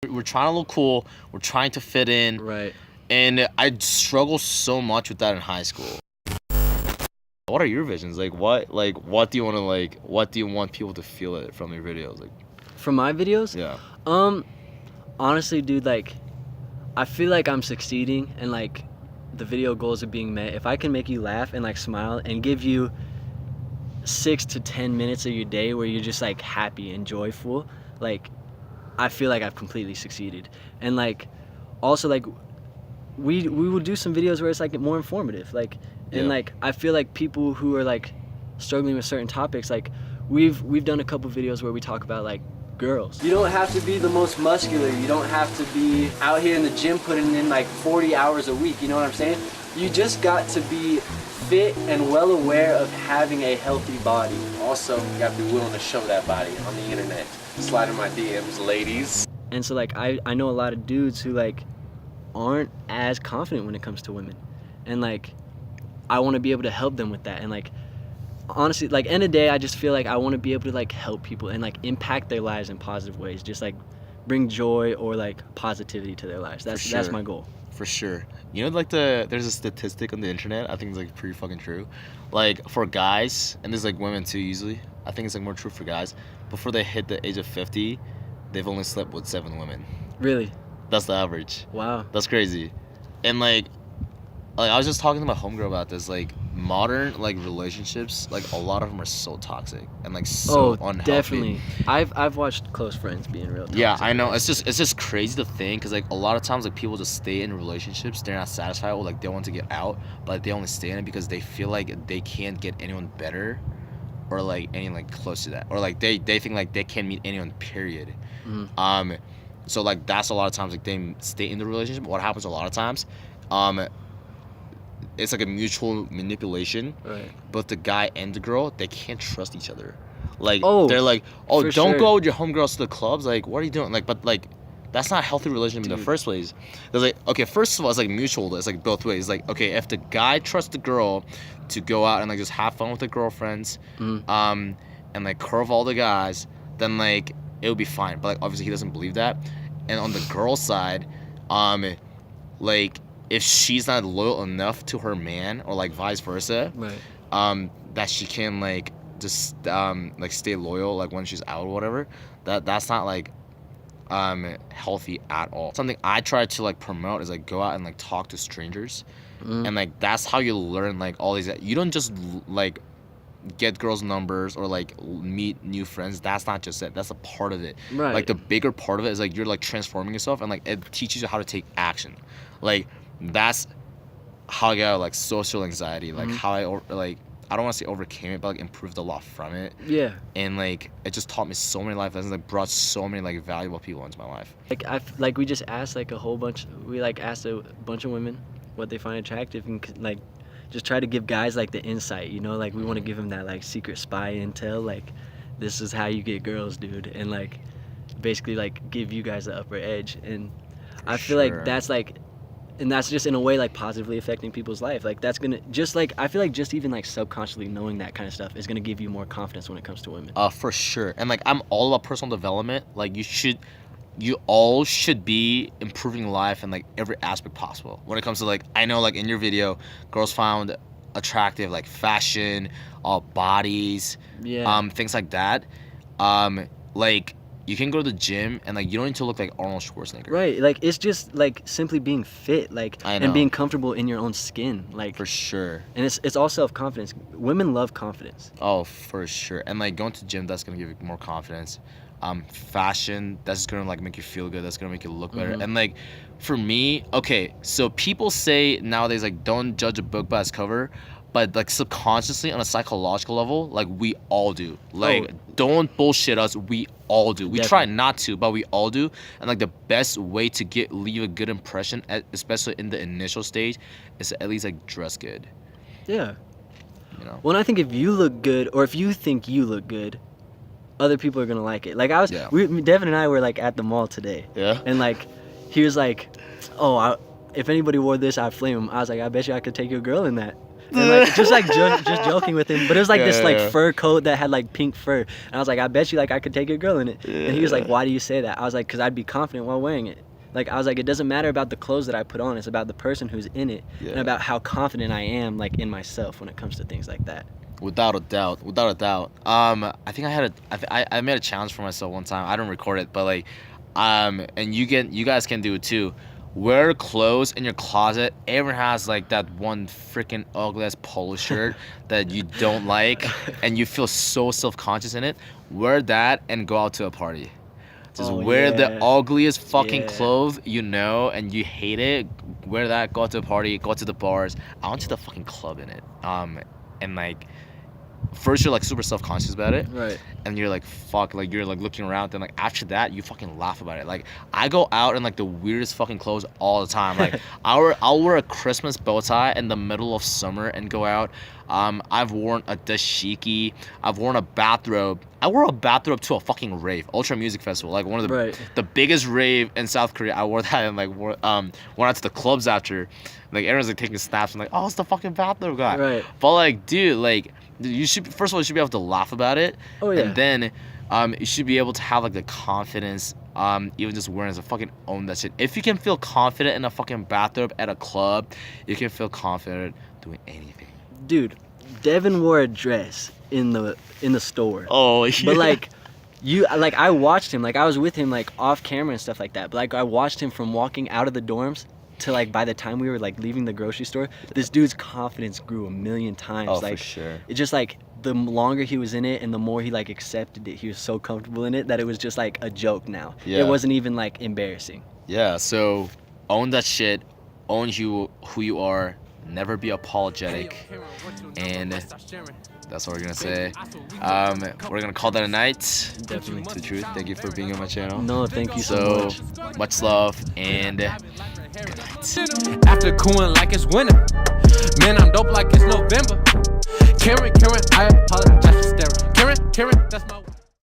We're trying to look cool. We're trying to fit in. Right. And I struggle so much with that in high school. What are your visions? What do you want to what do you want people to feel it from your videos? From my videos? Yeah. Honestly, dude, I feel like I'm succeeding and the video goals are being met. If I can make you laugh and smile and give you 6 to 10 minutes of your day where you're just happy and joyful, I feel like I've completely succeeded. And also we will do some videos where it's more informative, and Yeah. I feel like people who are struggling with certain topics, we've done a couple videos where we talk about girls. You don't have to be the most muscular. You don't have to be out here in the gym putting in 40 hours a week. You know what I'm saying? You just got to be fit and well aware of having a healthy body. Also, you got to be willing to show that body on the internet. Slide in my DMs, ladies. And so I know a lot of dudes who aren't as confident when it comes to women, and I want to be able to help them with that. And honestly, end of the day, I just feel I want to be able to help people and impact their lives in positive ways, just bring joy or positivity to their lives. That's my goal. For sure. You know, there's a statistic on the internet. I think it's pretty fucking true. For guys, and there's women too usually. I think it's more true for guys. Before they hit the age of 50, they've only slept with 7 women. Really? That's the average. Wow. That's crazy. And I was just talking to my homegirl about this. Modern relationships, a lot of them are so toxic and so unhealthy. Definitely. I've watched close friends being real toxic. Yeah, I know. It's just crazy to think, because a lot of times people just stay in relationships. They're not satisfied with they want to get out, but they only stay in it because they feel they can't get anyone better or any close to that, or they think they can't meet anyone, period. Mm-hmm. So that's a lot of times they stay in the relationship. What happens a lot of times, it's a mutual manipulation. Right. But the guy and the girl, they can't trust each other. They're don't sure. go with your homegirls to the clubs. What are you doing? But that's not a healthy relationship in the first place. There's okay, first of all, it's mutual. It's both ways. Okay, if the guy trusts the girl to go out and just have fun with the girlfriends, and curve all the guys, then it'll be fine. But obviously he doesn't believe that. And on the girl side, if she's not loyal enough to her man, or vice versa, right, that she can just stay loyal when she's out or whatever, that's not healthy at all. Something I try to promote is go out and talk to strangers, and that's how you learn all these. You don't just get girls' numbers or meet new friends. That's not just it. That's a part of it. right. The bigger part of it is you're transforming yourself, and it teaches you how to take action. That's how I got social anxiety, how I don't want to say overcame it, but improved a lot from it. Yeah. And it just taught me so many life lessons, brought so many valuable people into my life. We just asked a whole bunch. We asked a bunch of women what they find attractive, and just try to give guys the insight. We want to give them that secret spy intel. This is how you get girls, dude, and basically give you guys the upper edge. And I feel that's and that's just in a way positively affecting people's life. That's gonna I feel just even subconsciously knowing that kind of stuff is gonna give you more confidence when it comes to women. For sure. And I'm all about personal development. You all should be improving life in every aspect possible. When it comes to I know in your video, girls found attractive fashion, bodies, Yeah. Things like that. You can go to the gym and you don't need to look like Arnold Schwarzenegger. Right. It's just simply being fit, I know. and being comfortable in your own skin. For sure. And it's all self-confidence. Women love confidence. Oh, for sure. And going to the gym, that's gonna give you more confidence. Fashion, that's just gonna make you feel good. That's gonna make you look better. Mm-hmm. And for me, okay, so people say nowadays don't judge a book by its cover, but subconsciously on a psychological level, we all do. Don't bullshit us. We all do. We try not to, but we all do. And the best way to leave a good impression, especially in the initial stage, is to at least dress good. Yeah. Well, and I think if you look good, or if you think you look good, other people are gonna like it. Devin and I were at the mall today. Yeah. And he was if anybody wore this, I'd flame him. I was I bet you I could take your girl in that. And like just joking with him, but it was like this like Yeah. fur coat that had like pink fur, and I was like, I bet you like I could take your girl in it. And he was like, why do you say that? I was like, because I'd be confident while wearing it. Like I was like, it doesn't matter about the clothes that I put on, it's about the person who's in it, and about how confident I am like in myself when it comes to things like that. Without a doubt. I think I made a challenge for myself one time. I didn't record it, but like, and you guys can do it too. Wear clothes in your closet. Everyone has like that one freaking ugly ass polo shirt that you don't like, and you feel so self-conscious in it. Wear that and go out to a party. Just wear the ugliest fucking clothes you know, and you hate it. Wear that. Go out to a party. Go out to the bars. I went to the fucking club in it. And like, first you're like super self-conscious about it, Right. and you're like fuck, like you're like looking around, then like after that you fucking laugh about it. Like I go out in like the weirdest fucking clothes all the time. Like I'll wear a Christmas bow tie in the middle of summer and go out. I've worn a dashiki. I've worn a bathrobe. I wore a bathrobe to a fucking rave, Ultra Music Festival, like one of the biggest rave in South Korea. I wore that and like went out to the clubs after. Like everyone's like taking snaps and like, oh, it's the fucking bathrobe guy. Right. But like, dude, like you should, first of all, you should be able to laugh about it. Oh yeah. And then you should be able to have like the confidence, even just wearing as a fucking own that shit. If you can feel confident in a fucking bathrobe at a club, you can feel confident doing anything. Dude, Devin wore a dress in the store. Oh yeah. But like I watched him, like I was with him like off camera and stuff like that. But like I watched him from walking out of the dorms to like by the time we were like leaving the grocery store, this dude's confidence grew a million times. Oh, like for sure. it just like the longer he was in it and the more he like accepted it, he was so comfortable in it that it was just like a joke now. Yeah. It wasn't even like embarrassing. Yeah, so own that shit, own who you are, never be apologetic, and that's what we're gonna say. We're gonna call that a night. Definitely. To truth, thank you for being on my channel. No, thank you so much love and good night. After cooling like it's winter, man, I'm dope like it's November. Karen, I apologize for staring. Karen, that's my.